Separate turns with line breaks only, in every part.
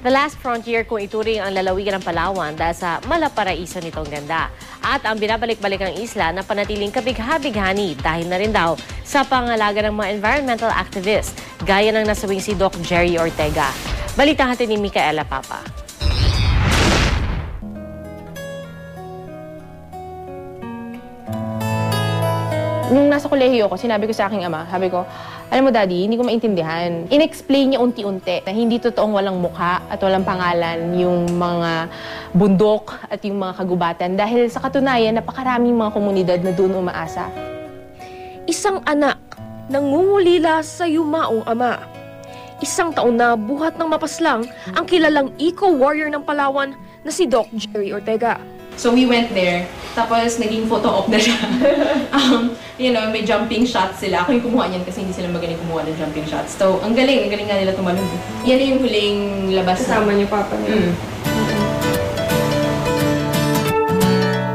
The Last Frontier kung ituring ang lalawigan ng Palawan dahil sa malaparaiso nitong ganda. At ang binabalik-balik ang isla na panatiling kabigha-bighani dahil na rin daw sa pangalaga ng mga environmental activists gaya ng nasawing si Doc Jerry Ortega. Balita natin ni Micaela Papa.
Nung nasa kolehiyo ko, sinabi ko sa aking ama, sabi ko, alam mo daddy, hindi ko maintindihan. In-explain niya unti-unti na hindi totoong walang mukha at walang pangalan yung mga bundok at yung mga kagubatan dahil sa katunayan, napakaraming mga komunidad na doon umaasa.
Isang anak nangungulila sa yumaong ama. Isang taon na buhat ng mapaslang ang kilalang eco-warrior ng Palawan na si Doc Jerry Ortega.
So we went there, tapos naging photo op na siya. May jumping shots sila. Ako yung kumuha niyan kasi hindi sila magaling kumuha ng jumping shots. So, ang galing nga nila tumalon. Yan yung huling labas.
Kasama niyo papa niyo.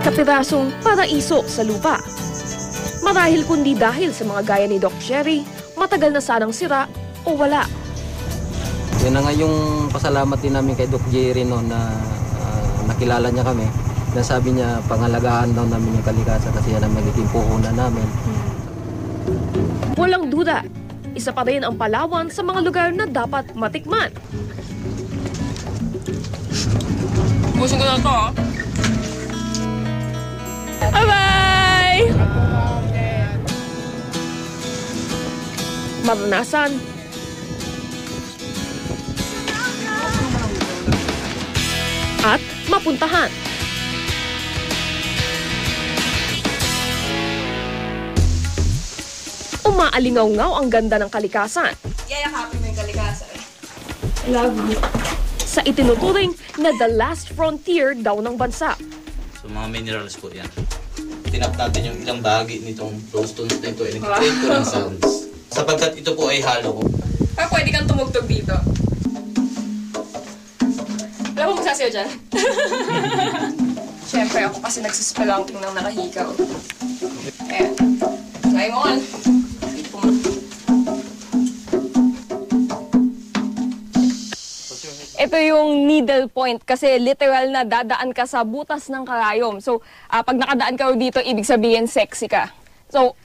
Kapirasong paraiso sa lupa. Marahil kundi dahil sa mga gaya ni Doc Jerry, matagal na sanang sira o wala.
Yan na nga yung pasalamat din namin kay Doc Jerry na nakilala niya kami. Na sabi niya, pangalagaan daw namin yung kalikasan kasi yan ang magiging puhunan namin.
Walang duda, isa pa rin ang Palawan sa mga lugar na dapat matikman. Busin ko na ito, ha? Bye-bye! Maranasan. At mapuntahan. Umaalingaw-ngaw ang ganda ng kalikasan.
Yayakapin mo yung kalikasan.
Love you. Sa itinuturing na the last frontier daw ng bansa.
So mga minerals po yan. Tinap natin yung ilang bahagi nitong flowstones na ito. Nag-create ko ng sounds. Sapagkat ito po ay halo ko.
Pwede kang tumugtog dito. Alam mo magsasayaw dyan? Siyempre ako kasi nagsispelunking ng nakahikaw. Ayan. Try mo on.
Ito yung needle point kasi literal na dadaan ka sa butas ng karayom. So, pag nakadaan ka dito, ibig sabihin sexy ka. So,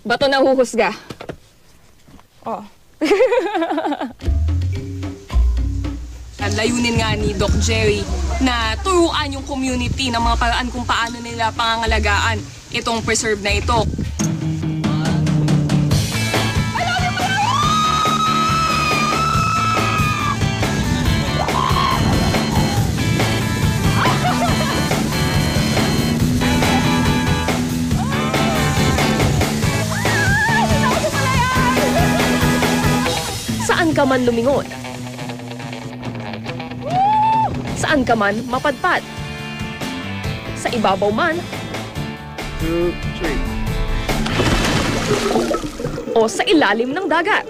bato na huhusga. Oh.
Layunin nga ni Doc Jerry na turuan yung community ng mga paraan kung paano nila pangangalagaan itong preserve na ito.
Saan ka man lumingon? Saan ka man mapadpad? Sa ibabaw man?
2, 3.
O sa ilalim ng dagat?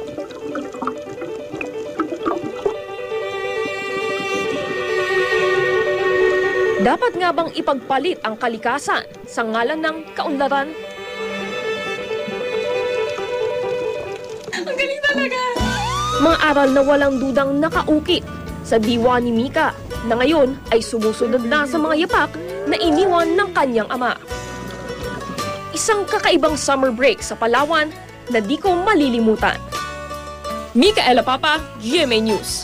Dapat nga bang ipagpalit ang kalikasan sa ngalan ng kaunlaran?
Ang galing talaga!
Mga aral na walang dudang nakaukit sa diwa ni Mika na ngayon ay sumusunod na sa mga yapak na iniwan ng kanyang ama. Isang kakaibang summer break sa Palawan na di ko malilimutan. Micaela Papa, GMA News.